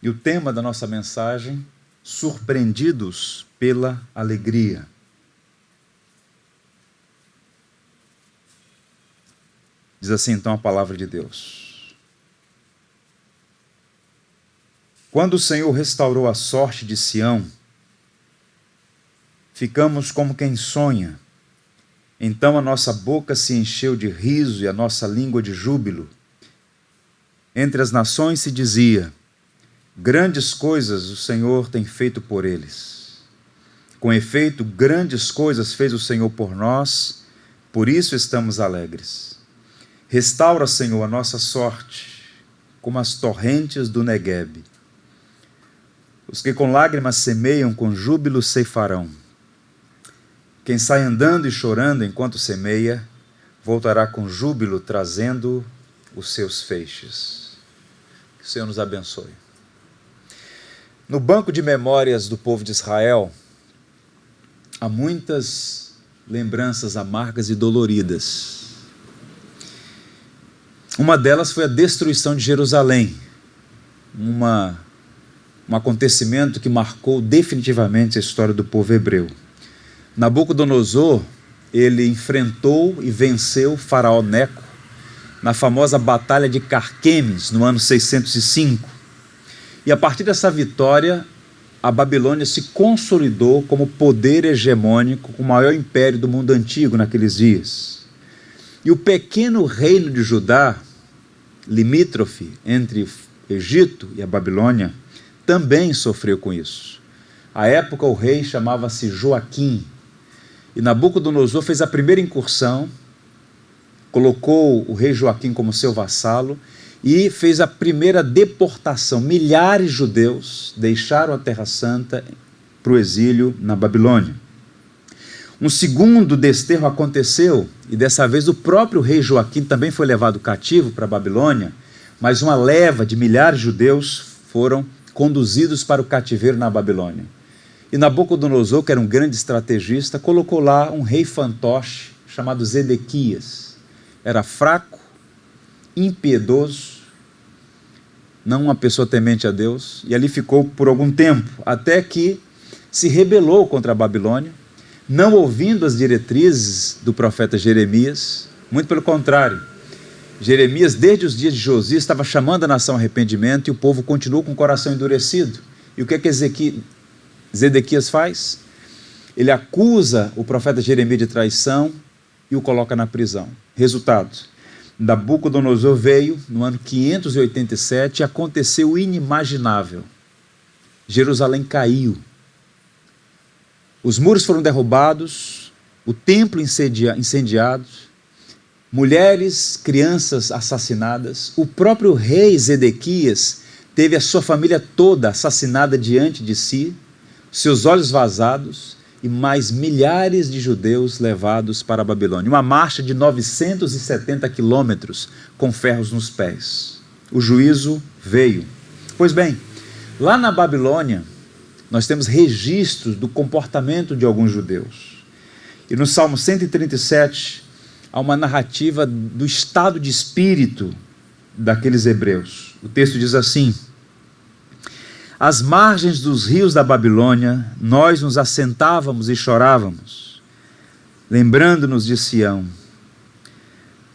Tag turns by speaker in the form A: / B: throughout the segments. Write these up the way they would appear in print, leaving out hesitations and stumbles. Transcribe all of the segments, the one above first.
A: E o tema da nossa mensagem: surpreendidos pela alegria. Diz assim então a palavra de Deus: quando o Senhor restaurou a sorte de Sião, ficamos como quem sonha. Então a nossa boca se encheu de riso e a nossa língua de júbilo. Entre as nações se dizia: grandes coisas o Senhor tem feito por eles. Com efeito, grandes coisas fez o Senhor por nós, por isso estamos alegres. Restaura, Senhor, a nossa sorte, como as torrentes do Neguebe. Os que com lágrimas semeiam, com júbilo ceifarão. Quem sai andando e chorando enquanto semeia, voltará com júbilo, trazendo os seus feixes. Que o Senhor nos abençoe. No banco de memórias do povo de Israel, há muitas lembranças amargas e doloridas. Uma delas foi a destruição de Jerusalém, um acontecimento que marcou definitivamente a história do povo hebreu. Nabucodonosor, ele enfrentou e venceu Faraó Neco na famosa Batalha de Carquemes, no ano 605. E a partir dessa vitória, a Babilônia se consolidou como poder hegemônico, o maior império do mundo antigo naqueles dias. E o pequeno reino de Judá, limítrofe entre o Egito e a Babilônia, também sofreu com isso. À época o rei chamava-se Joaquim, e Nabucodonosor fez a primeira incursão, colocou o rei Joaquim como seu vassalo e fez a primeira deportação. Milhares de judeus deixaram a Terra Santa para o exílio na Babilônia. Um segundo desterro aconteceu, e dessa vez o próprio rei Joaquim também foi levado cativo para a Babilônia, mas uma leva de milhares de judeus foram conduzidos para o cativeiro na Babilônia. E Nabucodonosor, que era um grande estrategista, colocou lá um rei fantoche chamado Zedequias. Era fraco, impiedoso, não uma pessoa temente a Deus, e ali ficou por algum tempo, até que se rebelou contra a Babilônia, não ouvindo as diretrizes do profeta Jeremias, muito pelo contrário. Jeremias, desde os dias de Josias, estava chamando a nação ao arrependimento e o povo continuou com o coração endurecido. E o que é que Zedequias faz? Ele acusa o profeta Jeremias de traição e o coloca na prisão. Resultado: Nabucodonosor veio no ano 587 e aconteceu o inimaginável. Jerusalém caiu. Os muros foram derrubados, o templo incendiado, mulheres, crianças assassinadas. O próprio rei Zedequias teve a sua família toda assassinada diante de si, seus olhos vazados, e mais milhares de judeus levados para a Babilônia. Uma marcha de 970 quilômetros com ferros nos pés. O juízo veio. Pois bem, lá na Babilônia, nós temos registros do comportamento de alguns judeus. E no Salmo 137, há uma narrativa do estado de espírito daqueles hebreus. O texto diz assim: às margens dos rios da Babilônia, nós nos assentávamos e chorávamos, lembrando-nos de Sião.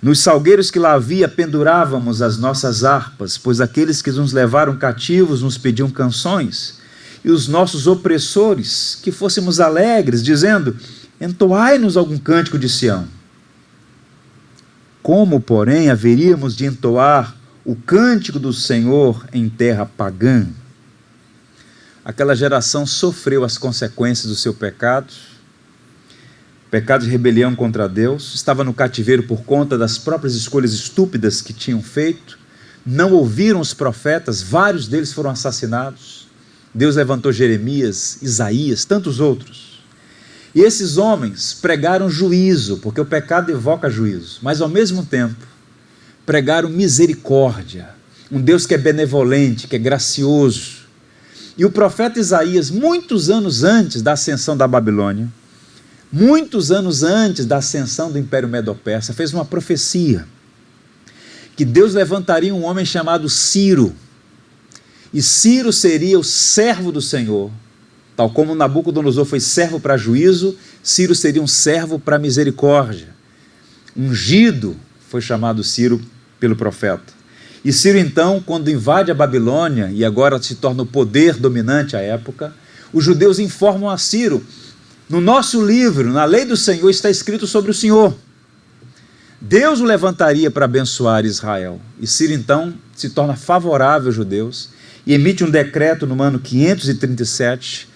A: Nos salgueiros que lá havia, pendurávamos as nossas harpas, pois aqueles que nos levaram cativos nos pediam canções, e os nossos opressores, que fôssemos alegres, dizendo: entoai-nos algum cântico de Sião. Como, porém, haveríamos de entoar o cântico do Senhor em terra pagã? Aquela geração sofreu as consequências do seu pecado de rebelião contra Deus, estava no cativeiro por conta das próprias escolhas estúpidas que tinham feito, não ouviram os profetas, vários deles foram assassinados. Deus levantou Jeremias, Isaías, tantos outros. E esses homens pregaram juízo, porque o pecado evoca juízo, mas ao mesmo tempo pregaram misericórdia, um Deus que é benevolente, que é gracioso. E o profeta Isaías, muitos anos antes da ascensão da Babilônia, muitos anos antes da ascensão do Império Medo-Persa, fez uma profecia que Deus levantaria um homem chamado Ciro, E Ciro seria o servo do Senhor. Tal como Nabucodonosor foi servo para juízo, Ciro seria um servo para misericórdia. Ungido foi chamado Ciro pelo profeta. E Ciro então, quando invade a Babilônia e agora se torna o poder dominante à época, os judeus informam a Ciro: no nosso livro, na lei do Senhor, está escrito sobre o Senhor. Deus o levantaria para abençoar Israel. E Ciro então se torna favorável aos judeus e emite um decreto no ano 537,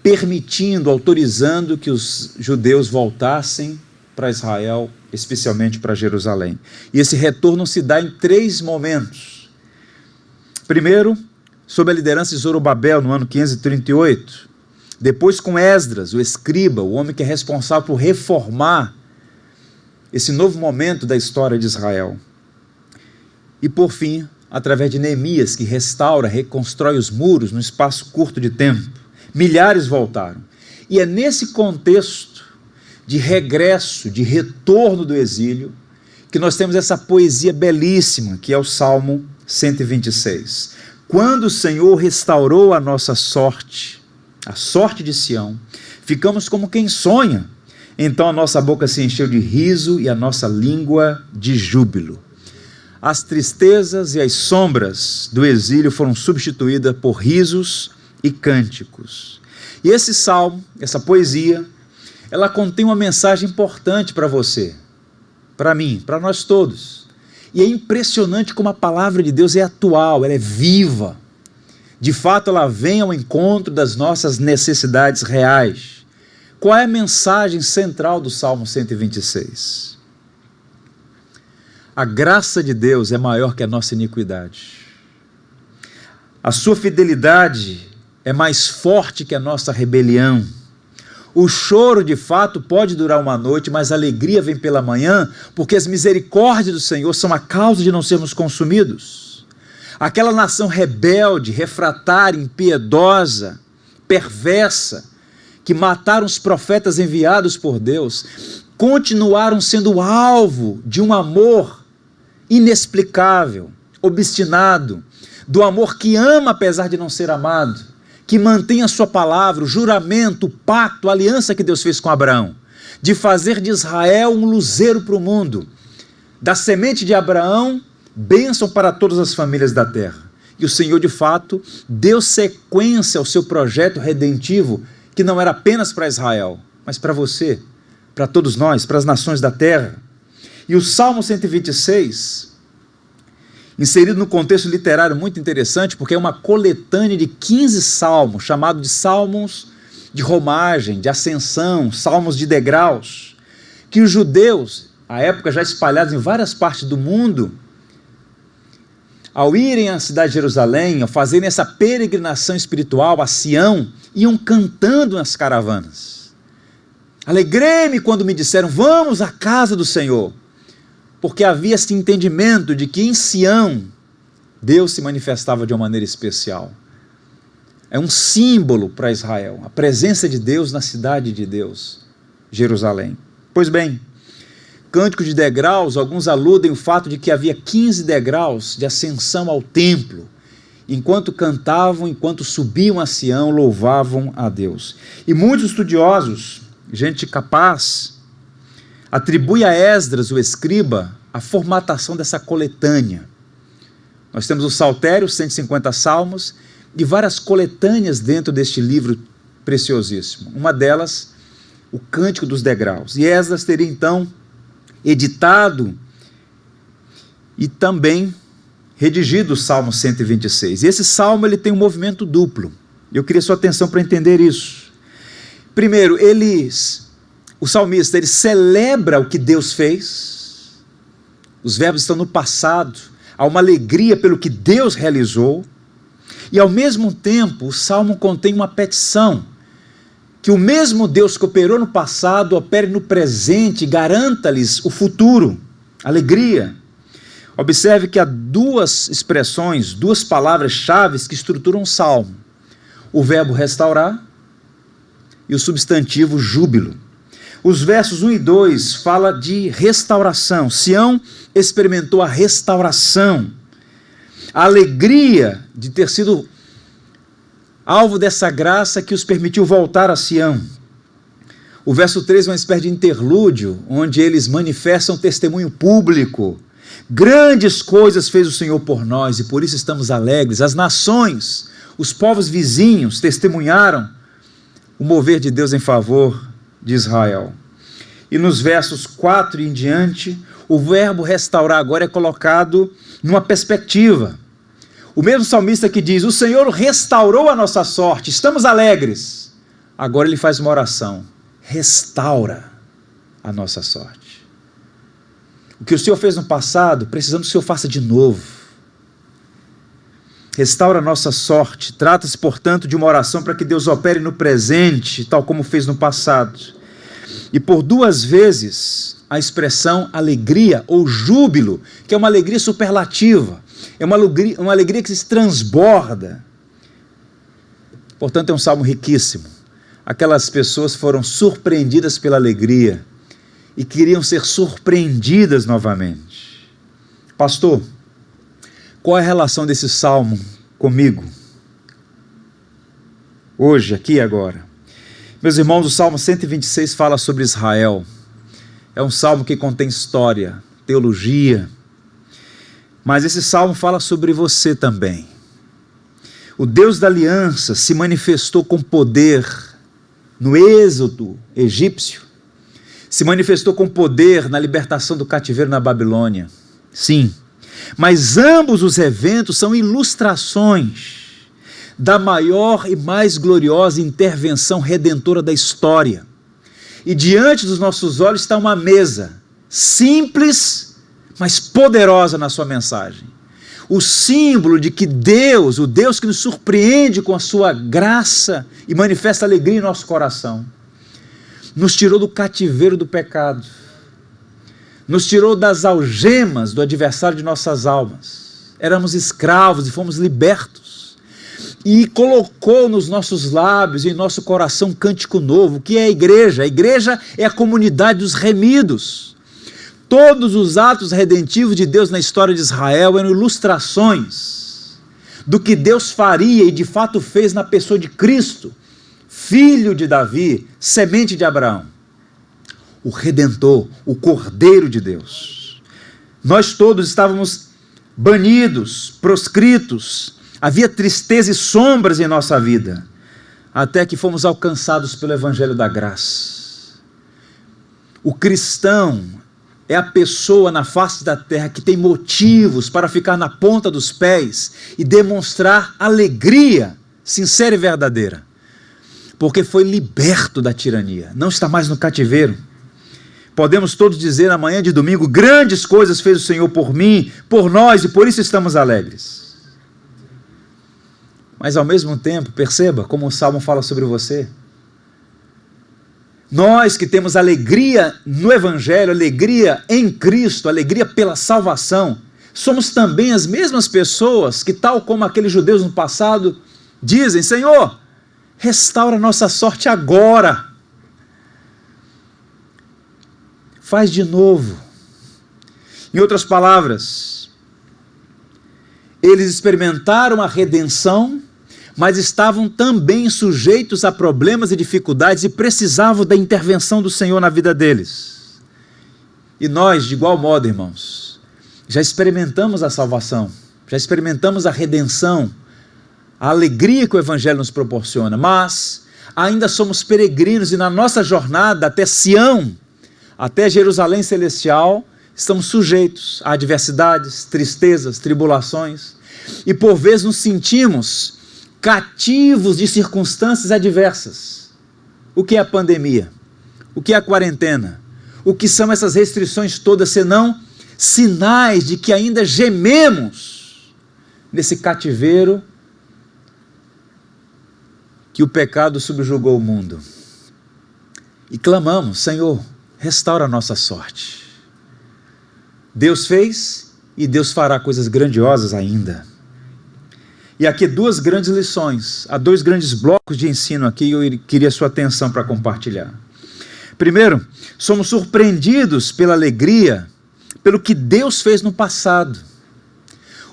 A: permitindo, autorizando que os judeus voltassem para Israel, especialmente para Jerusalém. E esse retorno se dá em 3 momentos. Primeiro, sob a liderança de Zorobabel, no ano 538. Depois com Esdras, o escriba, o homem que é responsável por reformar esse novo momento da história de Israel. E por fim, através de Neemias, que restaura, reconstrói os muros num espaço curto de tempo. Milhares voltaram. E é nesse contexto de regresso, de retorno do exílio, que nós temos essa poesia belíssima, que é o Salmo 126. Quando o Senhor restaurou a nossa sorte, a sorte de Sião, ficamos como quem sonha. Então a nossa boca se encheu de riso e a nossa língua de júbilo. As tristezas e as sombras do exílio foram substituídas por risos e cânticos. E esse salmo, essa poesia, ela contém uma mensagem importante para você, para mim, para nós todos. E é impressionante como a palavra de Deus é atual, ela é viva. De fato, ela vem ao encontro das nossas necessidades reais. Qual é a mensagem central do Salmo 126? A graça de Deus é maior que a nossa iniquidade. A sua fidelidade é mais forte que a nossa rebelião. O choro, de fato, pode durar uma noite, mas a alegria vem pela manhã, porque as misericórdias do Senhor são a causa de não sermos consumidos. Aquela nação rebelde, refratária, impiedosa, perversa, que mataram os profetas enviados por Deus, continuaram sendo alvo de um amor inexplicável, obstinado, do amor que ama apesar de não ser amado, que mantém a sua palavra, o juramento, o pacto, a aliança que Deus fez com Abraão, de fazer de Israel um luzeiro para o mundo, da semente de Abraão, bênção para todas as famílias da terra. E o Senhor, de fato, deu sequência ao seu projeto redentivo, que não era apenas para Israel, mas para você, para todos nós, para as nações da terra. E o Salmo 126, inserido no contexto literário muito interessante, porque é uma coletânea de 15 salmos, chamado de salmos de romagem, de ascensão, salmos de degraus, que os judeus, à época já espalhados em várias partes do mundo, ao irem à cidade de Jerusalém, ao fazerem essa peregrinação espiritual a Sião, iam cantando nas caravanas. Alegrei-me quando me disseram, vamos à casa do Senhor. Porque havia esse entendimento de que em Sião, Deus se manifestava de uma maneira especial. É um símbolo para Israel, a presença de Deus na cidade de Deus, Jerusalém. Pois bem, cântico de degraus, alguns aludem o fato de que havia 15 degraus de ascensão ao templo. Enquanto cantavam, enquanto subiam a Sião, louvavam a Deus. E muitos estudiosos, gente capaz, atribui a Esdras, o escriba, a formatação dessa coletânea. Nós temos o Saltério, 150 salmos, e várias coletâneas dentro deste livro preciosíssimo. Uma delas, o Cântico dos Degraus. E Esdras teria então editado e também redigido o Salmo 126. E esse salmo ele tem um movimento duplo. Eu queria sua atenção para entender isso. Primeiro, o salmista, ele celebra o que Deus fez, os verbos estão no passado, há uma alegria pelo que Deus realizou, e ao mesmo tempo o salmo contém uma petição, que o mesmo Deus que operou no passado, opere no presente e garanta-lhes o futuro, alegria. Observe que há 2 expressões, 2 palavras-chave que estruturam o salmo, o verbo restaurar e o substantivo júbilo. Os versos 1 e 2 fala de restauração. Sião experimentou a restauração, a alegria de ter sido alvo dessa graça que os permitiu voltar a Sião. O verso 3 é uma espécie de interlúdio, onde eles manifestam testemunho público. Grandes coisas fez o Senhor por nós e por isso estamos alegres. As nações, os povos vizinhos testemunharam o mover de Deus em favor de Israel. E nos versos 4 em diante, o verbo restaurar agora é colocado numa perspectiva. O mesmo salmista que diz, o Senhor restaurou a nossa sorte, estamos alegres. Agora ele faz uma oração, restaura a nossa sorte. O que o Senhor fez no passado, precisamos que o Senhor faça de novo. Restaura a nossa sorte. Trata-se, portanto, de uma oração para que Deus opere no presente, tal como fez no passado. E por 2 vezes a expressão alegria ou júbilo, que é uma alegria superlativa, é uma alegria que se transborda. Portanto, é um salmo riquíssimo. Aquelas pessoas foram surpreendidas pela alegria e queriam ser surpreendidas novamente. Pastor, qual é a relação desse salmo comigo? Hoje, aqui e agora. Meus irmãos, o Salmo 126 fala sobre Israel. É um salmo que contém história, teologia. Mas esse salmo fala sobre você também. O Deus da aliança se manifestou com poder no êxodo egípcio. Se manifestou com poder na libertação do cativeiro na Babilônia. Sim. Mas ambos os eventos são ilustrações da maior e mais gloriosa intervenção redentora da história. E diante dos nossos olhos está uma mesa, simples, mas poderosa na sua mensagem. O símbolo de que Deus, o Deus que nos surpreende com a sua graça e manifesta alegria em nosso coração, nos tirou do cativeiro do pecado, nos tirou das algemas do adversário de nossas almas. Éramos escravos e fomos libertos. E colocou nos nossos lábios e em nosso coração um cântico novo. O que é a igreja? A igreja é a comunidade dos remidos. Todos os atos redentivos de Deus na história de Israel eram ilustrações do que Deus faria e de fato fez na pessoa de Cristo, filho de Davi, semente de Abraão. O Redentor, o Cordeiro de Deus. Nós todos estávamos banidos, proscritos, havia tristeza e sombras em nossa vida, até que fomos alcançados pelo Evangelho da Graça. O cristão é a pessoa na face da terra que tem motivos para ficar na ponta dos pés e demonstrar alegria sincera e verdadeira, porque foi liberto da tirania, não está mais no cativeiro. Podemos todos dizer na manhã de domingo, grandes coisas fez o Senhor por mim, por nós, e por isso estamos alegres. Mas ao mesmo tempo, perceba como o Salmo fala sobre você. Nós que temos alegria no Evangelho, alegria em Cristo, alegria pela salvação, somos também as mesmas pessoas que, tal como aqueles judeus no passado, dizem, Senhor, restaura nossa sorte agora. Faz de novo. Em outras palavras, eles experimentaram a redenção, mas estavam também sujeitos a problemas e dificuldades e precisavam da intervenção do Senhor na vida deles. E nós, de igual modo, irmãos, já experimentamos a salvação, já experimentamos a redenção, a alegria que o Evangelho nos proporciona, mas ainda somos peregrinos e na nossa jornada até Sião, até Jerusalém Celestial, estamos sujeitos a adversidades, tristezas, tribulações, e por vezes nos sentimos cativos de circunstâncias adversas. O que é a pandemia? O que é a quarentena? O que são essas restrições todas, senão sinais de que ainda gememos nesse cativeiro que o pecado subjugou o mundo. E clamamos, Senhor, restaura a nossa sorte. Deus fez e Deus fará coisas grandiosas ainda. E aqui 2 grandes lições, há 2 grandes blocos de ensino aqui e eu queria sua atenção para compartilhar. Primeiro, somos surpreendidos pela alegria, pelo que Deus fez no passado.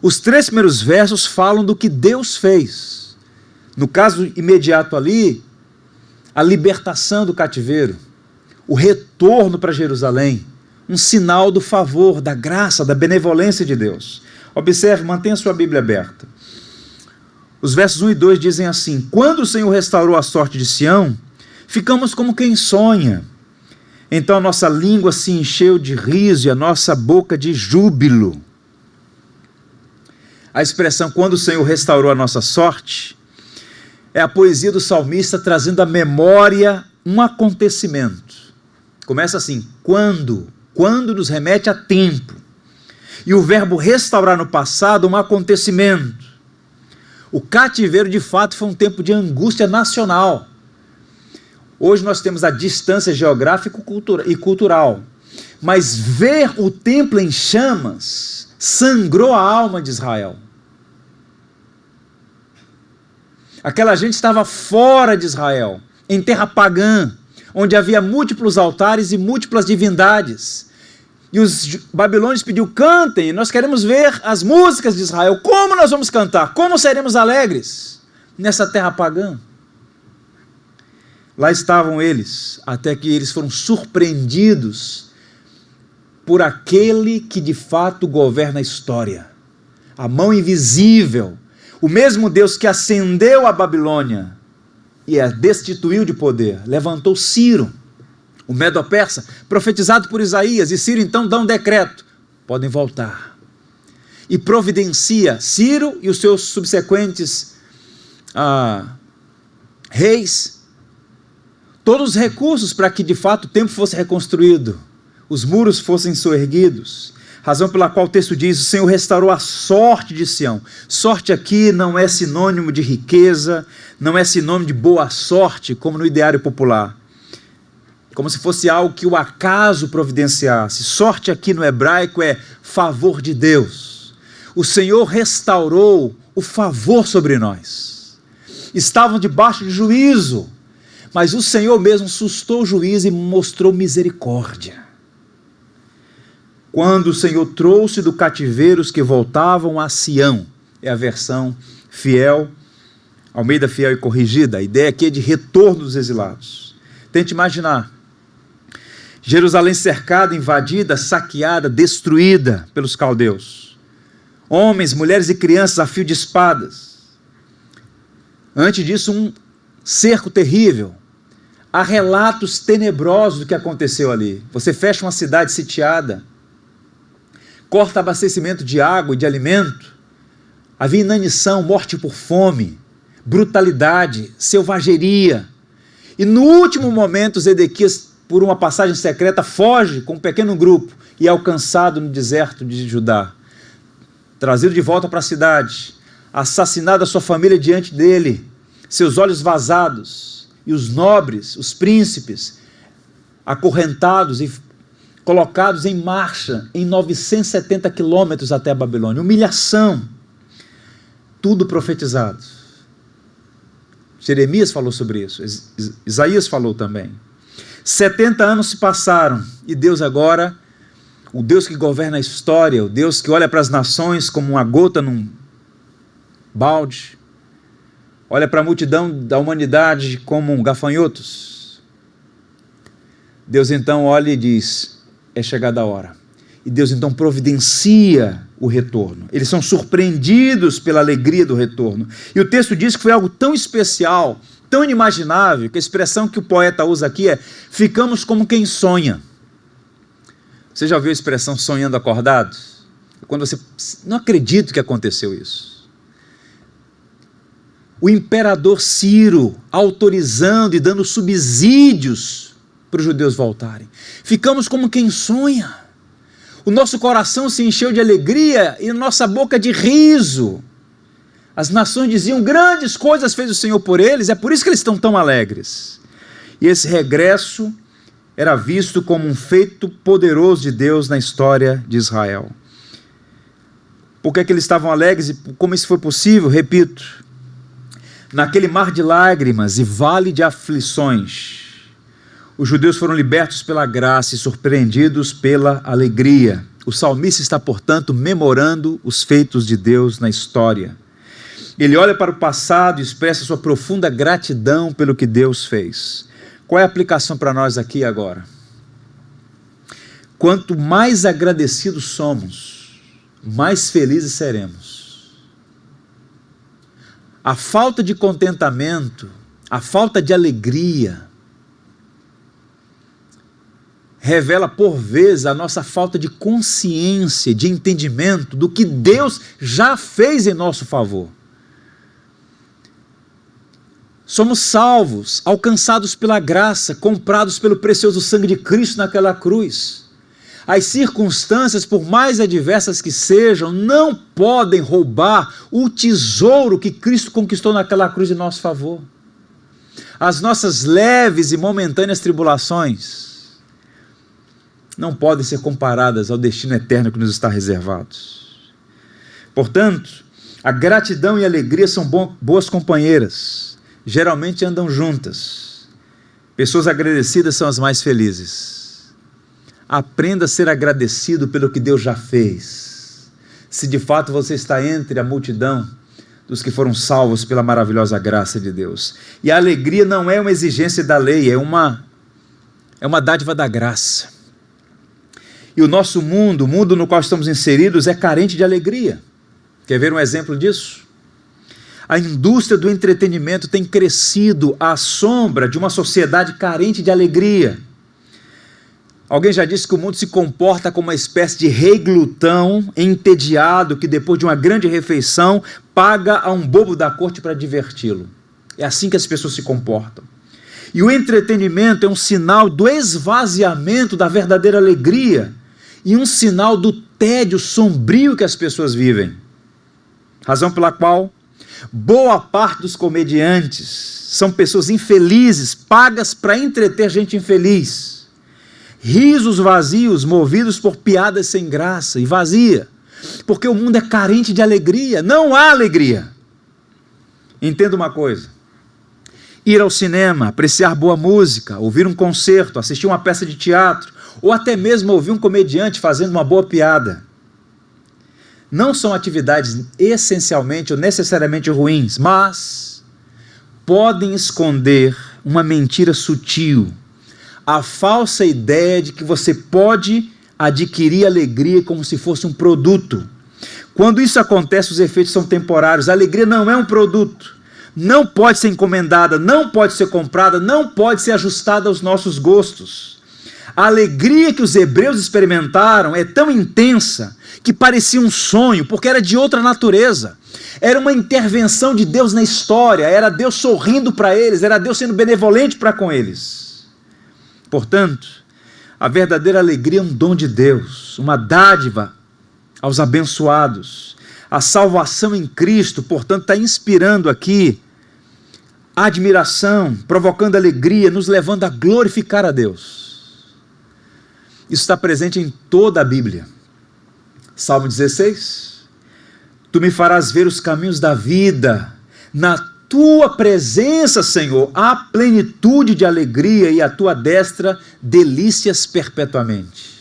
A: Os 3 primeiros versos falam do que Deus fez. No caso imediato ali, a libertação do cativeiro, o retorno para Jerusalém, um sinal do favor, da graça, da benevolência de Deus. Observe, mantenha sua Bíblia aberta. Os versos 1 e 2 dizem assim: quando o Senhor restaurou a sorte de Sião, ficamos como quem sonha. Então a nossa língua se encheu de riso e a nossa boca de júbilo. A expressão quando o Senhor restaurou a nossa sorte é a poesia do salmista trazendo à memória um acontecimento. Começa assim, quando nos remete a tempo. E o verbo restaurar no passado, um acontecimento. O cativeiro de fato foi um tempo de angústia nacional. Hoje nós temos a distância geográfica e cultural. Mas ver o templo em chamas sangrou a alma de Israel. Aquela gente estava fora de Israel, em terra pagã, onde havia múltiplos altares e múltiplas divindades. E os babilônios pediram, cantem, nós queremos ver as músicas de Israel. Como nós vamos cantar? Como seremos alegres nessa terra pagã? Lá estavam eles, até que eles foram surpreendidos por aquele que de fato governa a história. A mão invisível, o mesmo Deus que acendeu a Babilônia e a destituiu de poder, levantou Ciro, o Medo-Persa, profetizado por Isaías, e Ciro então dá um decreto, podem voltar. E providencia Ciro e os seus subsequentes reis, todos os recursos para que de fato o templo fosse reconstruído, os muros fossem soerguidos, razão pela qual o texto diz, o Senhor restaurou a sorte de Sião. Sorte aqui não é sinônimo de riqueza, não é sinônimo de boa sorte, como no ideário popular, como se fosse algo que o acaso providenciasse. Sorte aqui no hebraico é favor de Deus. O Senhor restaurou o favor sobre nós. Estavam debaixo de juízo, mas o Senhor mesmo sustou o juízo e mostrou misericórdia. Quando o Senhor trouxe do cativeiro os que voltavam a Sião, é a versão fiel, Almeida Fiel e Corrigida, a ideia aqui é de retorno dos exilados. Tente imaginar, Jerusalém cercada, invadida, saqueada, destruída pelos caldeus. Homens, mulheres e crianças a fio de espadas. Antes disso, um cerco terrível. Há relatos tenebrosos do que aconteceu ali. Você fecha uma cidade sitiada, corta abastecimento de água e de alimento, havia inanição, morte por fome, brutalidade, selvageria. E no último momento, Zedequias, por uma passagem secreta, foge com um pequeno grupo e é alcançado no deserto de Judá. Trazido de volta para a cidade, assassinado a sua família diante dele, seus olhos vazados, e os nobres, os príncipes, acorrentados e colocados em marcha em 970 quilômetros até a Babilônia. Humilhação, tudo profetizado. Jeremias falou sobre isso, Isaías falou também. 70 anos se passaram e Deus agora, o Deus que governa a história, o Deus que olha para as nações como uma gota num balde, olha para a multidão da humanidade como gafanhotos. Deus então olha e diz, é chegada a hora. E Deus então providencia o retorno. Eles são surpreendidos pela alegria do retorno. E o texto diz que foi algo tão especial, tão inimaginável, que a expressão que o poeta usa aqui é, ficamos como quem sonha. Você já ouviu a expressão sonhando acordado? Quando você não acredita que aconteceu isso. O imperador Ciro autorizando e dando subsídios para os judeus voltarem. Ficamos como quem sonha. O nosso coração se encheu de alegria e a nossa boca de riso. As nações diziam, grandes coisas fez o Senhor por eles, é por isso que eles estão tão alegres. E esse regresso era visto como um feito poderoso de Deus na história de Israel. Por que eles estavam alegres e como isso foi possível? Repito, naquele mar de lágrimas e vale de aflições, os judeus foram libertos pela graça e surpreendidos pela alegria. O salmista está, portanto, memorando os feitos de Deus na história. Ele olha para o passado e expressa sua profunda gratidão pelo que Deus fez. Qual é a aplicação para nós aqui agora? Quanto mais agradecidos somos, mais felizes seremos. A falta de contentamento, a falta de alegria, revela por vezes a nossa falta de consciência, de entendimento do que Deus já fez em nosso favor. Somos salvos, alcançados pela graça, comprados pelo precioso sangue de Cristo naquela cruz. As circunstâncias, por mais adversas que sejam, não podem roubar o tesouro que Cristo conquistou naquela cruz em nosso favor. As nossas leves e momentâneas tribulações não podem ser comparadas ao destino eterno que nos está reservado. Portanto, a gratidão e a alegria são boas companheiras, geralmente andam juntas. Pessoas agradecidas são as mais felizes. Aprenda a ser agradecido pelo que Deus já fez. Se de fato você está entre a multidão dos que foram salvos pela maravilhosa graça de Deus. E a alegria não é uma exigência da lei, é uma dádiva da graça. E o nosso mundo, o mundo no qual estamos inseridos, é carente de alegria. Quer ver um exemplo disso? A indústria do entretenimento tem crescido à sombra de uma sociedade carente de alegria. Alguém já disse que o mundo se comporta como uma espécie de rei glutão, entediado, que depois de uma grande refeição, paga a um bobo da corte para diverti-lo. É assim que as pessoas se comportam. E o entretenimento é um sinal do esvaziamento da verdadeira alegria e um sinal do tédio sombrio que as pessoas vivem. Razão pela qual boa parte dos comediantes são pessoas infelizes, pagas para entreter gente infeliz. Risos vazios, movidos por piadas sem graça e vazia, porque o mundo é carente de alegria, não há alegria. Entenda uma coisa: ir ao cinema, apreciar boa música, ouvir um concerto, assistir uma peça de teatro, ou até mesmo ouvir um comediante fazendo uma boa piada, não são atividades essencialmente ou necessariamente ruins, mas podem esconder uma mentira sutil, a falsa ideia de que você pode adquirir alegria como se fosse um produto. Quando isso acontece, os efeitos são temporários. A alegria não é um produto, não pode ser encomendada, não pode ser comprada, não pode ser ajustada aos nossos gostos. A alegria que os hebreus experimentaram é tão intensa que parecia um sonho, porque era de outra natureza. Era uma intervenção de Deus na história, era Deus sorrindo para eles, era Deus sendo benevolente para com eles. Portanto, a verdadeira alegria é um dom de Deus, uma dádiva aos abençoados. A salvação em Cristo, portanto, está inspirando aqui admiração, provocando alegria, nos levando a glorificar a Deus. Isso está presente em toda a Bíblia. Salmo 16: Tu me farás ver os caminhos da vida, na tua presença, Senhor, há plenitude de alegria e a tua destra delícias perpetuamente.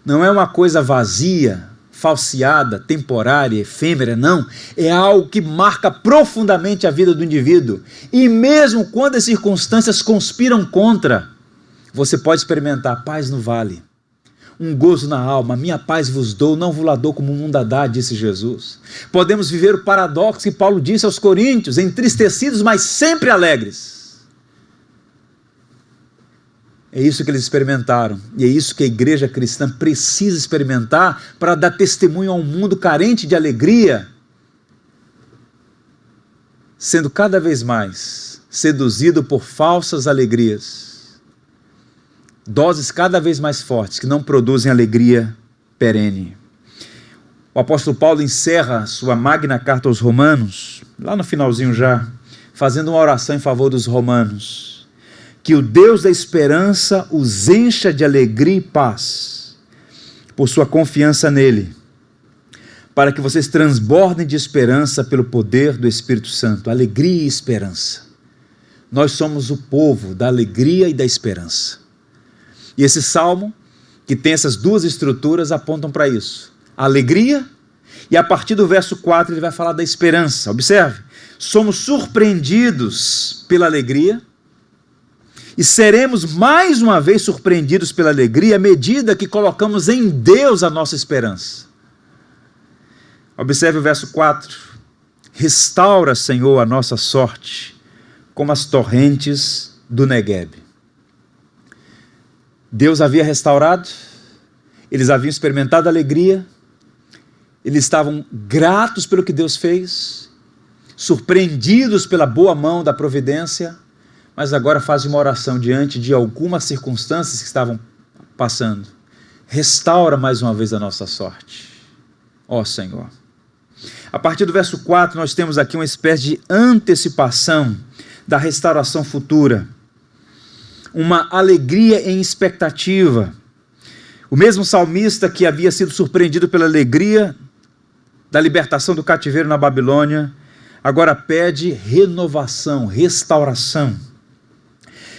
A: Não é uma coisa vazia, falseada, temporária, efêmera, não. É algo que marca profundamente a vida do indivíduo. E mesmo quando as circunstâncias conspiram contra, você pode experimentar paz no vale, um gozo na alma. Minha paz vos dou, não vos la dou como o mundo a dá, disse Jesus. Podemos viver o paradoxo que Paulo disse aos Coríntios: entristecidos, mas sempre alegres. É isso que eles experimentaram, e é isso que a igreja cristã precisa experimentar para dar testemunho a um mundo carente de alegria, sendo cada vez mais seduzido por falsas alegrias, doses cada vez mais fortes que não produzem alegria perene. O apóstolo Paulo encerra sua magna carta aos Romanos, lá no finalzinho já, fazendo uma oração em favor dos romanos: que o Deus da esperança os encha de alegria e paz por sua confiança nele, para que vocês transbordem de esperança pelo poder do Espírito Santo. Alegria e esperança. Nós somos o povo da alegria e da esperança. E esse salmo, que tem essas duas estruturas, apontam para isso: a alegria E a partir do verso 4 ele vai falar da esperança. Observe, somos surpreendidos pela alegria e seremos mais uma vez surpreendidos pela alegria à medida que colocamos em Deus a nossa esperança. Observe o verso 4. Restaura, Senhor, a nossa sorte, como as torrentes do Negueb. Deus havia restaurado, eles haviam experimentado alegria, eles estavam gratos pelo que Deus fez, surpreendidos pela boa mão da providência, mas agora fazem uma oração diante de algumas circunstâncias que estavam passando. Restaura mais uma vez a nossa sorte, ó Senhor. A partir do verso 4 nós temos aqui uma espécie de antecipação da restauração futura, uma alegria em expectativa. O mesmo salmista que havia sido surpreendido pela alegria da libertação do cativeiro na Babilônia, agora pede renovação, restauração.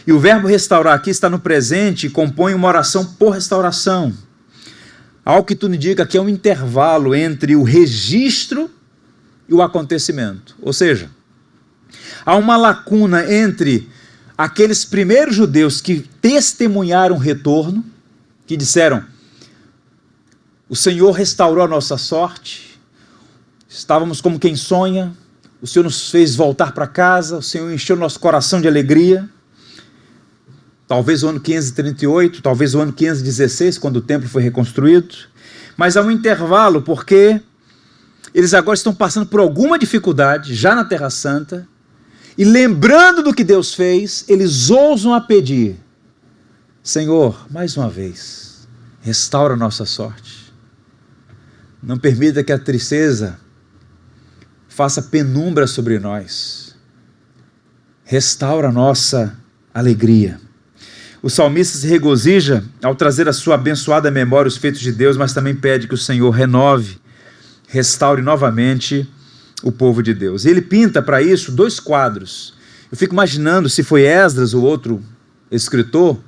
A: E o verbo restaurar aqui está no presente e compõe uma oração por restauração. Algo que tudo indica que é um intervalo entre o registro e o acontecimento. Ou seja, há uma lacuna entre aqueles primeiros judeus que testemunharam o retorno, que disseram, o Senhor restaurou a nossa sorte, estávamos como quem sonha, o Senhor nos fez voltar para casa, o Senhor encheu nosso coração de alegria. Talvez o ano 538, talvez o ano 516, quando o templo foi reconstruído. Mas há um intervalo, porque eles agora estão passando por alguma dificuldade, já na Terra Santa, e lembrando do que Deus fez, eles ousam a pedir, Senhor, mais uma vez, restaura a nossa sorte. Não permita que a tristeza faça penumbra sobre nós. Restaura a nossa alegria. O salmista se regozija ao trazer à sua abençoada memória os feitos de Deus, mas também pede que o Senhor renove, restaure novamente o povo de Deus. E ele pinta para isso 2 quadros. Eu fico imaginando se foi Esdras ou outro escritor,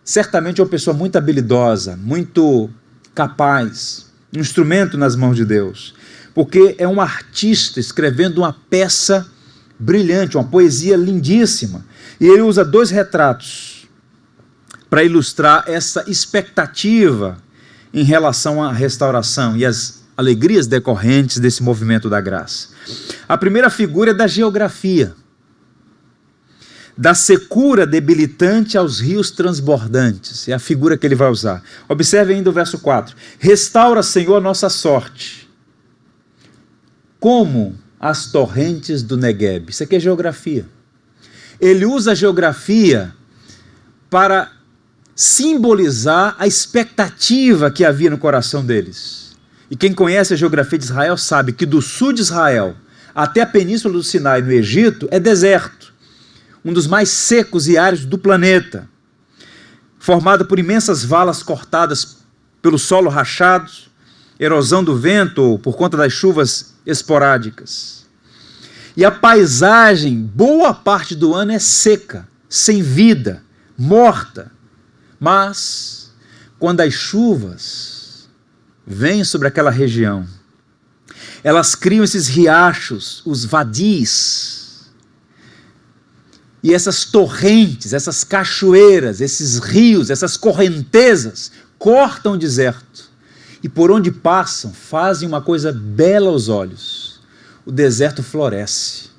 A: certamente é uma pessoa muito habilidosa, muito capaz, um instrumento nas mãos de Deus, porque é um artista escrevendo uma peça brilhante, uma poesia lindíssima. E ele usa 2 retratos para ilustrar essa expectativa em relação à restauração e às alegrias decorrentes desse movimento da graça. A primeira figura é da geografia, da secura debilitante aos rios transbordantes, é a figura que ele vai usar. Observe ainda o verso 4. Restaura, Senhor, a nossa sorte, como as torrentes do Negueb. Isso aqui é geografia. Ele usa a geografia para simbolizar a expectativa que havia no coração deles. E quem conhece a geografia de Israel sabe que do sul de Israel até a península do Sinai, no Egito, é deserto, um dos mais secos e áridos do planeta, formado por imensas valas cortadas pelo solo rachado, erosão do vento ou por conta das chuvas esporádicas. E a paisagem, boa parte do ano, é seca, sem vida, morta. Mas, quando as chuvas vêm sobre aquela região, elas criam esses riachos, os vadis, e essas torrentes, essas cachoeiras, esses rios, essas correntezas, cortam o deserto, e por onde passam, fazem uma coisa bela aos olhos. O deserto floresce.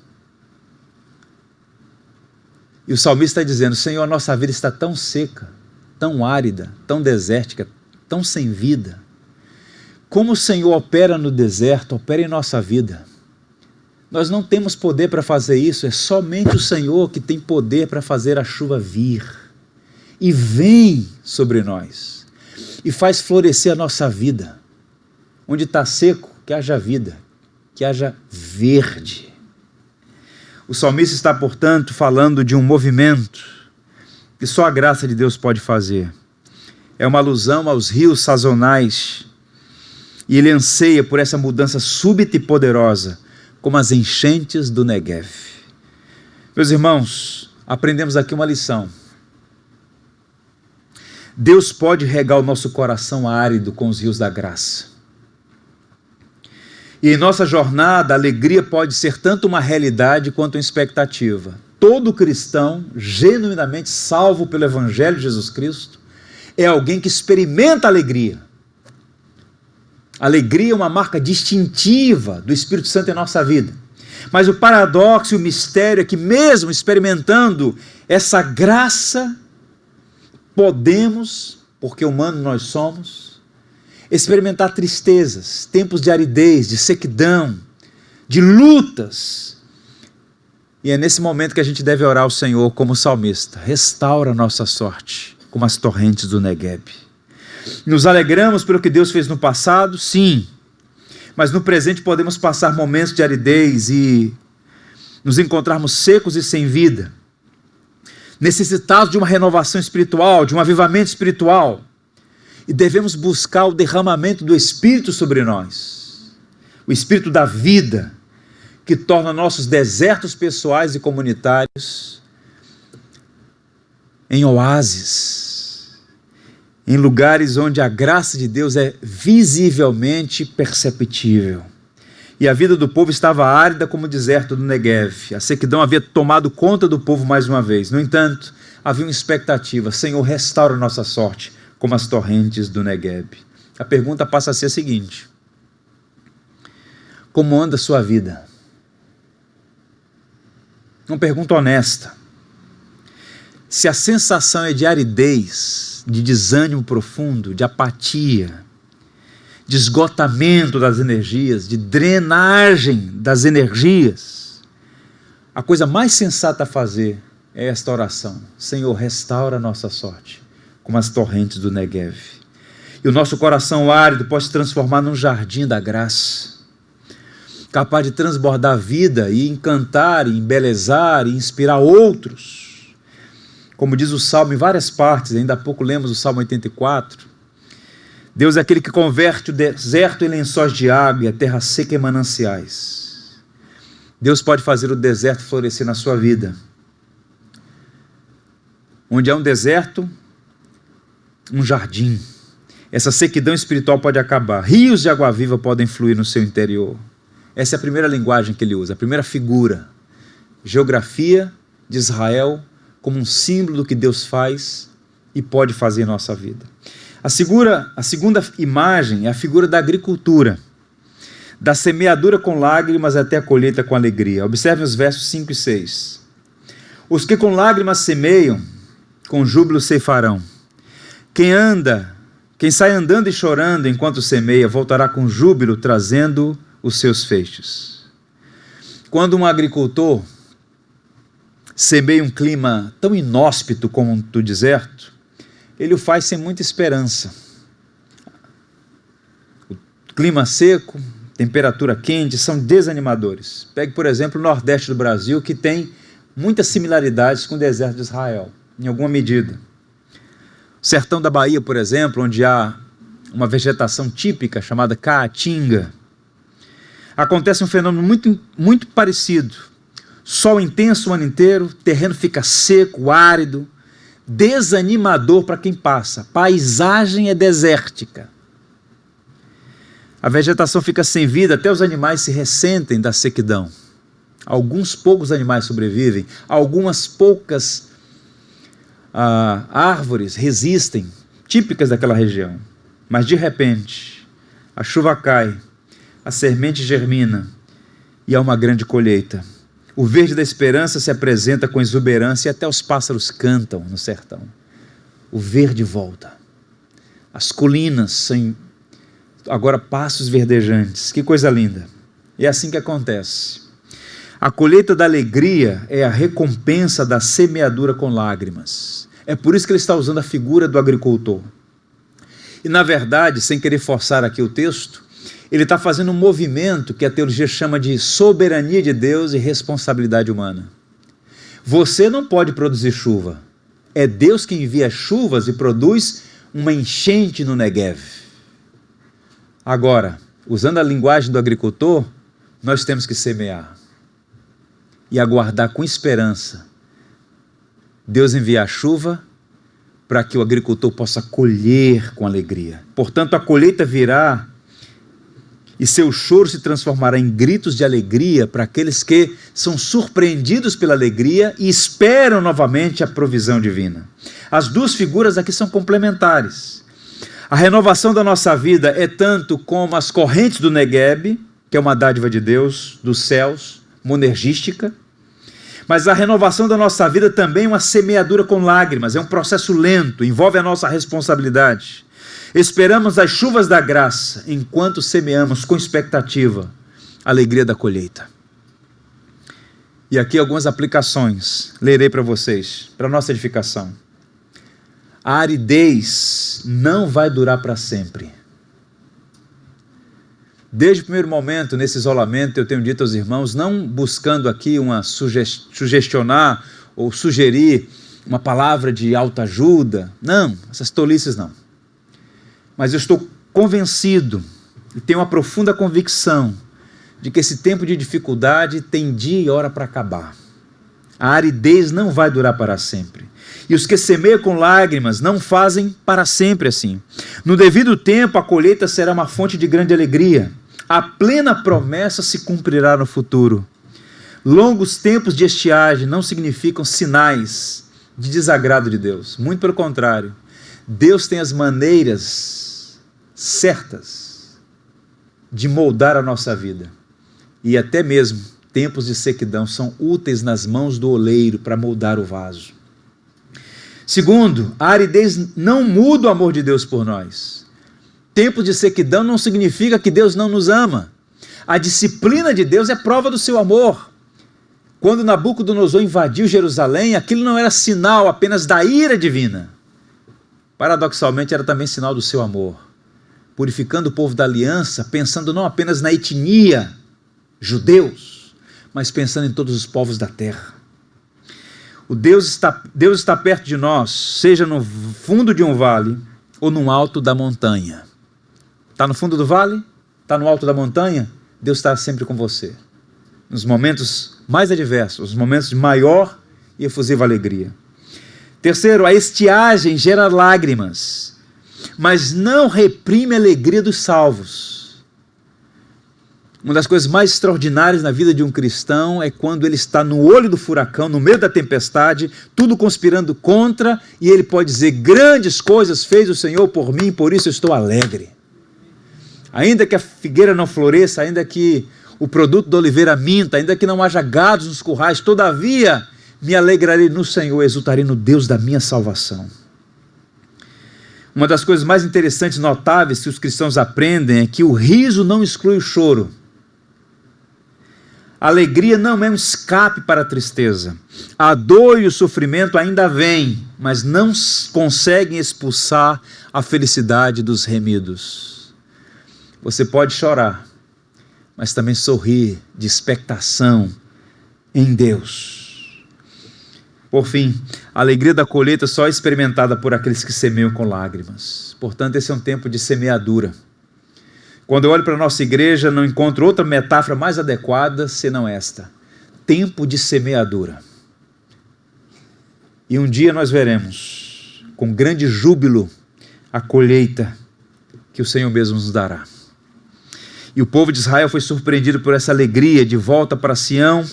A: E o salmista está dizendo, Senhor, a nossa vida está tão seca, tão árida, tão desértica, tão sem vida. Como o Senhor opera no deserto, opera em nossa vida. Nós não temos poder para fazer isso, é somente o Senhor que tem poder para fazer a chuva vir. E vem sobre nós. E faz florescer a nossa vida. Onde está seco, que haja vida, que haja verde. O salmista está, portanto, falando de um movimento que só a graça de Deus pode fazer. É uma alusão aos rios sazonais. E ele anseia por essa mudança súbita e poderosa, como as enchentes do Negueb. Meus irmãos, aprendemos aqui uma lição. Deus pode regar o nosso coração árido com os rios da graça. E em nossa jornada, a alegria pode ser tanto uma realidade quanto uma expectativa. Todo cristão, genuinamente salvo pelo Evangelho de Jesus Cristo, é alguém que experimenta alegria. Alegria é uma marca distintiva do Espírito Santo em nossa vida. Mas o paradoxo e o mistério é que mesmo experimentando essa graça, podemos, porque humanos nós somos, experimentar tristezas, tempos de aridez, de sequidão, de lutas. E é nesse momento que a gente deve orar ao Senhor como salmista: restaura a nossa sorte, como as torrentes do Negueb. Nos alegramos pelo que Deus fez no passado, sim, mas no presente podemos passar momentos de aridez e nos encontrarmos secos e sem vida, necessitados de uma renovação espiritual, de um avivamento espiritual, e devemos buscar o derramamento do Espírito sobre nós, o Espírito da vida, que torna nossos desertos pessoais e comunitários em oásis, em lugares onde a graça de Deus é visivelmente perceptível. E a vida do povo estava árida como o deserto do Negueb. A sequidão havia tomado conta do povo mais uma vez. No entanto, havia uma expectativa: Senhor, restaura a nossa sorte, como as torrentes do Negueb. A pergunta passa a ser a seguinte: como anda a sua vida? Uma pergunta honesta. Se a sensação é de aridez, de desânimo profundo, de apatia, de esgotamento das energias, de drenagem das energias, a coisa mais sensata a fazer é esta oração: Senhor, restaura a nossa sorte, como as torrentes do Negueb. E o nosso coração árido pode se transformar num jardim da graça, capaz de transbordar vida e encantar, e embelezar e inspirar outros. Como diz o Salmo em várias partes, ainda há pouco lemos o Salmo 84, Deus é aquele que converte o deserto em lençóis de água e a terra seca em mananciais. Deus pode fazer o deserto florescer na sua vida. Onde há um deserto, um jardim. Essa sequidão espiritual pode acabar. Rios de água viva podem fluir no seu interior. Essa é a primeira linguagem que ele usa, a primeira figura. Geografia de Israel como um símbolo do que Deus faz e pode fazer em nossa vida. A segunda imagem é a figura da agricultura, da semeadura com lágrimas até a colheita com alegria. Observem os versos 5 e 6. Os que com lágrimas semeiam, com júbilo ceifarão. Quem sai andando e chorando enquanto semeia, voltará com júbilo, trazendo os seus feixes. Quando um agricultor semeia um clima tão inóspito como o deserto, ele o faz sem muita esperança. O clima seco, temperatura quente, são desanimadores. Pegue, por exemplo, o Nordeste do Brasil, que tem muitas similaridades com o deserto de Israel, em alguma medida. O sertão da Bahia, por exemplo, onde há uma vegetação típica chamada caatinga, acontece um fenômeno muito parecido. Sol intenso o ano inteiro, terreno fica seco, árido, desanimador para quem passa. Paisagem é desértica. A vegetação fica sem vida, até os animais se ressentem da sequidão. Alguns poucos animais sobrevivem, algumas poucas árvores resistem, típicas daquela região. Mas de repente, a chuva cai, a semente germina e há uma grande colheita. O verde da esperança se apresenta com exuberância e até os pássaros cantam no sertão. O verde volta. As colinas são agora pastos verdejantes. Que coisa linda. É assim que acontece. A colheita da alegria é a recompensa da semeadura com lágrimas. É por isso que ele está usando a figura do agricultor. E na verdade, sem querer forçar aqui o texto, ele está fazendo um movimento que a teologia chama de soberania de Deus e responsabilidade humana. Você não pode produzir chuva. É Deus que envia chuvas e produz uma enchente no Negueb. Agora, usando a linguagem do agricultor, nós temos que semear e aguardar com esperança Deus enviar a chuva para que o agricultor possa colher com alegria. Portanto, a colheita virá e seu choro se transformará em gritos de alegria para aqueles que são surpreendidos pela alegria e esperam novamente a provisão divina. As duas figuras aqui são complementares. A renovação da nossa vida é tanto como as correntes do Negueb, que é uma dádiva de Deus, dos céus, monergística, mas a renovação da nossa vida também é uma semeadura com lágrimas, é um processo lento, envolve a nossa responsabilidade. Esperamos as chuvas da graça, enquanto semeamos com expectativa a alegria da colheita. E aqui algumas aplicações, lerei para vocês, para nossa edificação. A aridez não vai durar para sempre. Desde o primeiro momento, nesse isolamento, eu tenho dito aos irmãos, não buscando aqui sugestionar ou sugerir uma palavra de autoajuda, não, essas tolices não. Mas eu estou convencido e tenho uma profunda convicção de que esse tempo de dificuldade tem dia e hora para acabar. A aridez não vai durar para sempre. E os que semeiam com lágrimas não fazem para sempre assim. No devido tempo, a colheita será uma fonte de grande alegria. A plena promessa se cumprirá no futuro. Longos tempos de estiagem não significam sinais de desagrado de Deus. Muito pelo contrário. Deus tem as maneiras certas de moldar a nossa vida. E até mesmo tempos de sequidão são úteis nas mãos do oleiro para moldar o vaso. Segundo, a aridez não muda o amor de Deus por nós. Tempos de sequidão não significa que Deus não nos ama. A disciplina de Deus é prova do seu amor. Quando Nabucodonosor invadiu Jerusalém, aquilo não era sinal apenas da ira divina. Paradoxalmente, era também sinal do seu amor, purificando o povo da aliança, pensando não apenas na etnia, judeus, mas pensando em todos os povos da terra. Deus está perto de nós, seja no fundo de um vale ou no alto da montanha. Está no fundo do vale? Está no alto da montanha? Deus está sempre com você. Nos momentos mais adversos, os momentos de maior e efusiva alegria. Terceiro, a estiagem gera lágrimas, mas não reprime a alegria dos salvos. Uma das coisas mais extraordinárias na vida de um cristão é quando ele está no olho do furacão, no meio da tempestade, tudo conspirando contra, e ele pode dizer, grandes coisas fez o Senhor por mim, por isso eu estou alegre. Ainda que a figueira não floresça, ainda que o produto da oliveira minta, ainda que não haja gados nos currais, todavia me alegrarei no Senhor, exultarei no Deus da minha salvação. Uma das coisas mais interessantes e notáveis que os cristãos aprendem é que o riso não exclui o choro. A alegria não é um escape para a tristeza. A dor e o sofrimento ainda vêm, mas não conseguem expulsar a felicidade dos remidos. Você pode chorar, mas também sorrir de expectação em Deus. Por fim, a alegria da colheita só é experimentada por aqueles que semeiam com lágrimas. Portanto, esse é um tempo de semeadura. Quando eu olho para a nossa igreja, não encontro outra metáfora mais adequada senão esta: tempo de semeadura. E um dia nós veremos, com grande júbilo, a colheita que o Senhor mesmo nos dará. E o povo de Israel foi surpreendido por essa alegria de volta para Sião,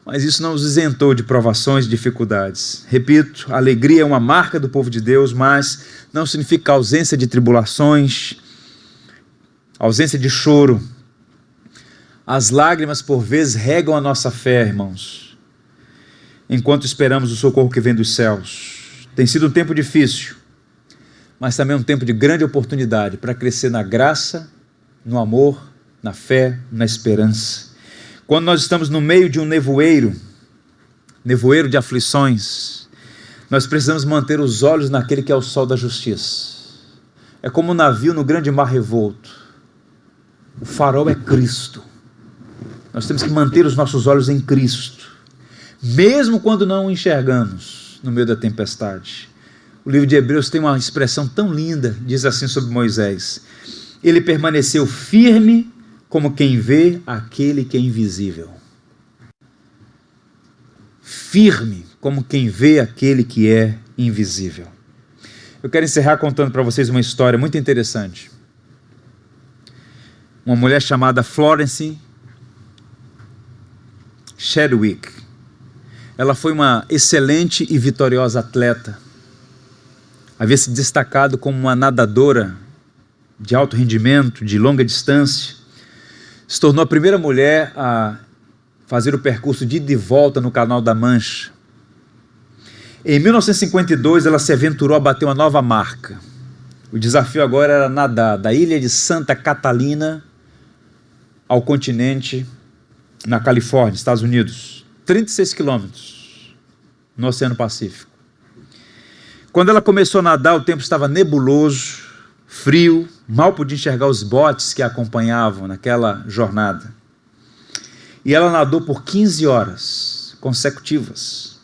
A: mas isso não os isentou de provações e dificuldades. Repito, a alegria é uma marca do povo de Deus, mas não significa ausência de tribulações, ausência de choro. As lágrimas, por vezes, regam a nossa fé, irmãos, enquanto esperamos o socorro que vem dos céus. Tem sido um tempo difícil, mas também um tempo de grande oportunidade para crescer na graça, no amor, na fé, na esperança. Quando nós estamos no meio de um nevoeiro de aflições, nós precisamos manter os olhos naquele que é o sol da justiça. É como um navio no grande mar revolto. O farol é Cristo. Nós temos que manter os nossos olhos em Cristo, mesmo quando não o enxergamos no meio da tempestade. O livro de Hebreus tem uma expressão tão linda, diz assim sobre Moisés: ele permaneceu firme como quem vê aquele que é invisível. Firme como quem vê aquele que é invisível. Eu quero encerrar contando para vocês uma história muito interessante. uma mulher chamada Florence Chadwick. Ela foi uma excelente e vitoriosa atleta. Havia se destacado como uma nadadora de alto rendimento, de longa distância. Se tornou a primeira mulher a fazer o percurso de ida e volta no Canal da Mancha. Em 1952, ela se aventurou a bater uma nova marca. O desafio agora era nadar da ilha de Santa Catalina ao continente, na Califórnia, Estados Unidos. 36 quilômetros no Oceano Pacífico. Quando ela começou a nadar, o tempo estava nebuloso, frio, mal podia enxergar os botes que a acompanhavam naquela jornada. E ela nadou por 15 horas consecutivas.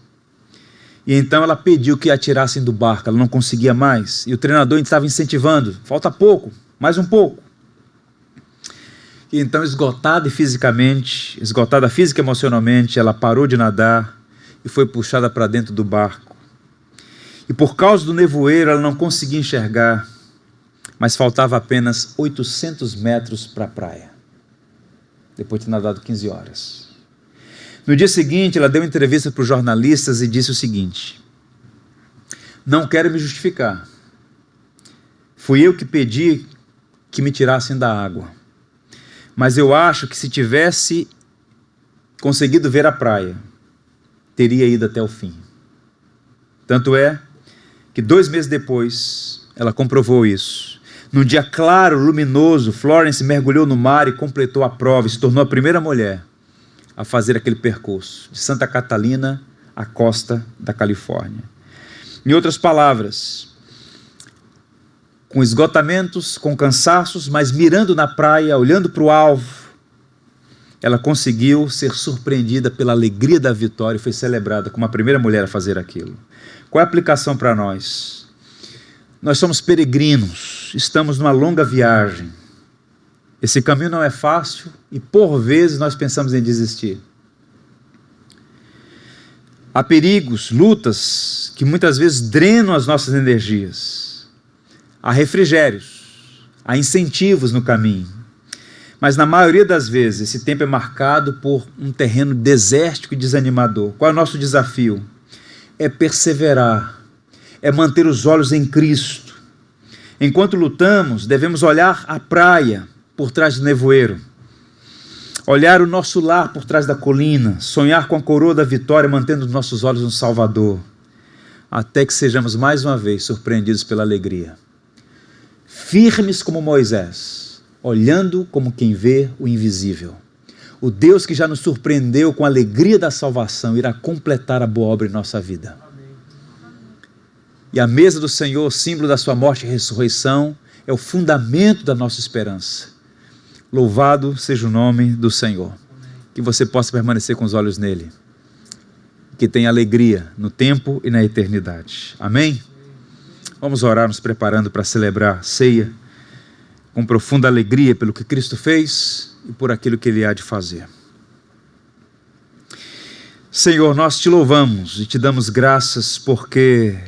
A: E então ela pediu que a tirassem do barco, ela não conseguia mais. E o treinador estava incentivando, falta pouco, mais um pouco. E então, esgotada fisicamente, esgotada física e emocionalmente, ela parou de nadar e foi puxada para dentro do barco. E por causa do nevoeiro, ela não conseguia enxergar, mas faltava apenas 800 metros para a praia, depois de ter nadado 15 horas. No dia seguinte, ela deu entrevista para os jornalistas e disse o seguinte: não quero me justificar. Fui eu que pedi que me tirassem da água. Mas eu acho que se tivesse conseguido ver a praia, teria ido até o fim. Tanto é que 2 meses depois, ela comprovou isso. Num dia claro, luminoso, Florence mergulhou no mar e completou a prova, e se tornou a primeira mulher a fazer aquele percurso, de Santa Catalina à costa da Califórnia. Em outras palavras, com esgotamentos, com cansaços, mas mirando na praia, olhando para o alvo, ela conseguiu ser surpreendida pela alegria da vitória e foi celebrada como a primeira mulher a fazer aquilo. Qual é a aplicação para nós? Nós somos peregrinos, estamos numa longa viagem. Esse caminho não é fácil e por vezes nós pensamos em desistir. Há perigos, lutas que muitas vezes drenam as nossas energias. Há refrigérios, há incentivos no caminho. Mas na maioria das vezes esse tempo é marcado por um terreno desértico e desanimador. Qual é o nosso desafio? É perseverar, é manter os olhos em Cristo. Enquanto lutamos, devemos olhar a praia por trás do nevoeiro, olhar o nosso lar por trás da colina, sonhar com a coroa da vitória, mantendo os nossos olhos no Salvador, até que sejamos mais uma vez surpreendidos pela alegria. Firmes como Moisés, olhando como quem vê o invisível. O Deus que já nos surpreendeu com a alegria da salvação irá completar a boa obra em nossa vida. E a mesa do Senhor, símbolo da sua morte e ressurreição, é o fundamento da nossa esperança. Louvado seja o nome do Senhor. Que você possa permanecer com os olhos nele. Que tenha alegria no tempo e na eternidade. Amém? Vamos orar nos preparando para celebrar a ceia com profunda alegria pelo que Cristo fez e por aquilo que Ele há de fazer. Senhor, nós te louvamos e te damos graças porque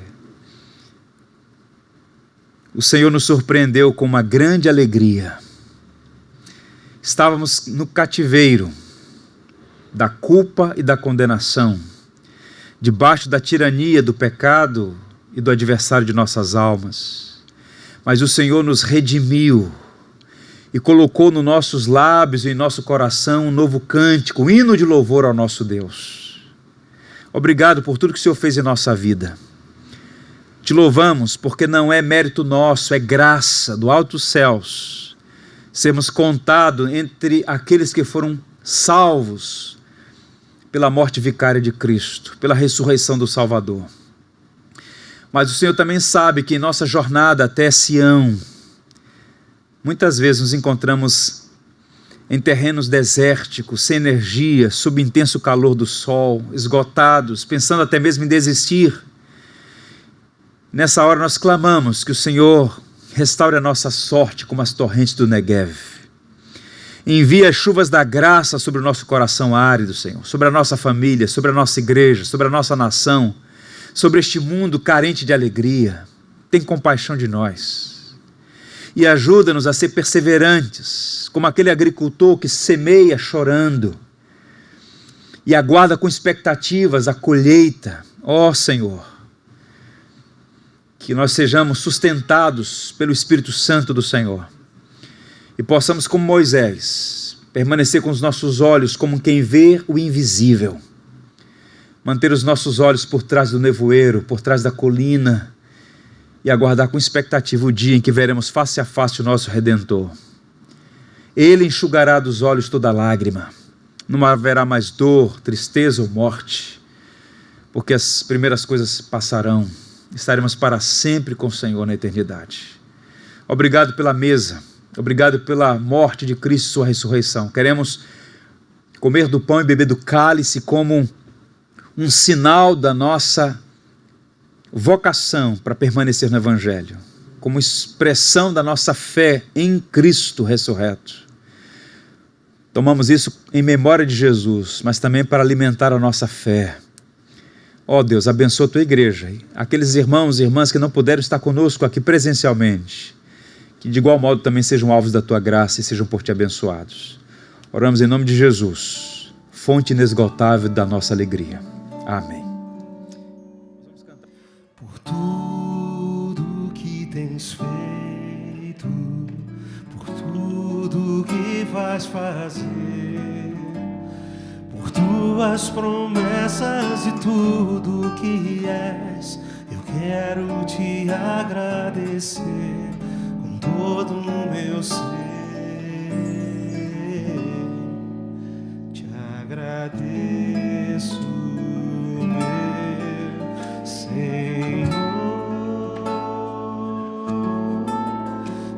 A: o Senhor nos surpreendeu com uma grande alegria. Estávamos no cativeiro da culpa e da condenação, debaixo da tirania do pecado e do adversário de nossas almas. Mas o Senhor nos redimiu e colocou nos nossos lábios e em nosso coração um novo cântico, um hino de louvor ao nosso Deus. Obrigado por tudo que o Senhor fez em nossa vida. Te louvamos porque não é mérito nosso, é graça do alto dos céus, sermos contados entre aqueles que foram salvos pela morte vicária de Cristo, pela ressurreição do Salvador. Mas o Senhor também sabe que em nossa jornada até Sião, muitas vezes nos encontramos em terrenos desérticos, sem energia, sob intenso calor do sol, esgotados, pensando até mesmo em desistir. Nessa hora nós clamamos que o Senhor restaure a nossa sorte como as torrentes do Negev. Envia as chuvas da graça sobre o nosso coração árido, Senhor, sobre a nossa família, sobre a nossa igreja, sobre a nossa nação, sobre este mundo carente de alegria. Tem compaixão de nós. e ajuda-nos a ser perseverantes, como aquele agricultor que semeia chorando e aguarda com expectativas a colheita. Ó Senhor, que nós sejamos sustentados pelo Espírito Santo do Senhor e possamos, como Moisés, permanecer com os nossos olhos como quem vê o invisível, manter os nossos olhos por trás do nevoeiro, por trás da colina, e aguardar com expectativa o dia em que veremos face a face o nosso Redentor. Ele enxugará dos olhos toda lágrima, não haverá mais dor, tristeza ou morte, porque as primeiras coisas passarão, estaremos para sempre com o Senhor na eternidade. Obrigado pela mesa, obrigado pela morte de Cristo e sua ressurreição. Queremos comer do pão e beber do cálice como um sinal da nossa vocação para permanecer no Evangelho, como expressão da nossa fé em Cristo ressurreto. Tomamos isso em memória de Jesus, mas também para alimentar a nossa fé. Ó Deus, abençoa a tua igreja, aqueles irmãos e irmãs que não puderam estar conosco aqui presencialmente, que de igual modo também sejam alvos da tua graça e sejam por ti abençoados. Oramos em nome de Jesus, fonte inesgotável da nossa alegria. Amém.
B: Por tudo que tens feito, por tudo que vais fazer, por tuas promessas e tudo que és, eu quero te agradecer com todo o meu ser. Te agradeço, meu Senhor,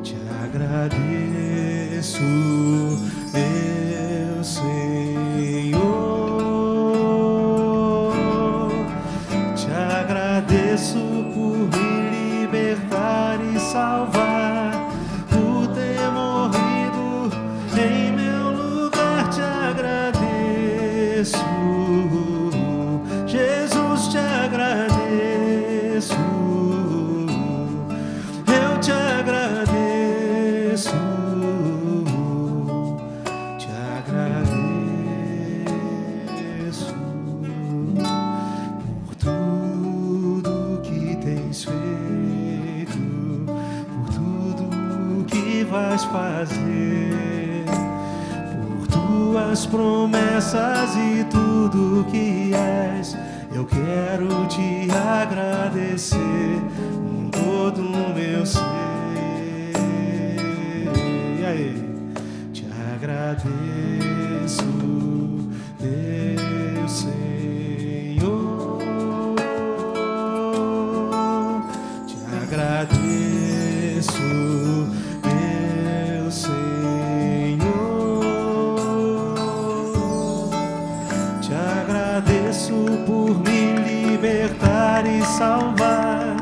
B: te agradeço, meu Senhor, te agradeço por me libertar e salvar, por ter morrido em meu lugar. Te agradeço, Jesus, te agradeço, eu te agradeço, te agradeço por tudo que tens feito, por tudo que vais fazer, por tuas promessas e tudo que és. Eu quero te agradecer com todo o meu ser. E aí? Te agradeço, meu Senhor, te agradeço, meu Senhor, te agradeço por me libertar e salvar,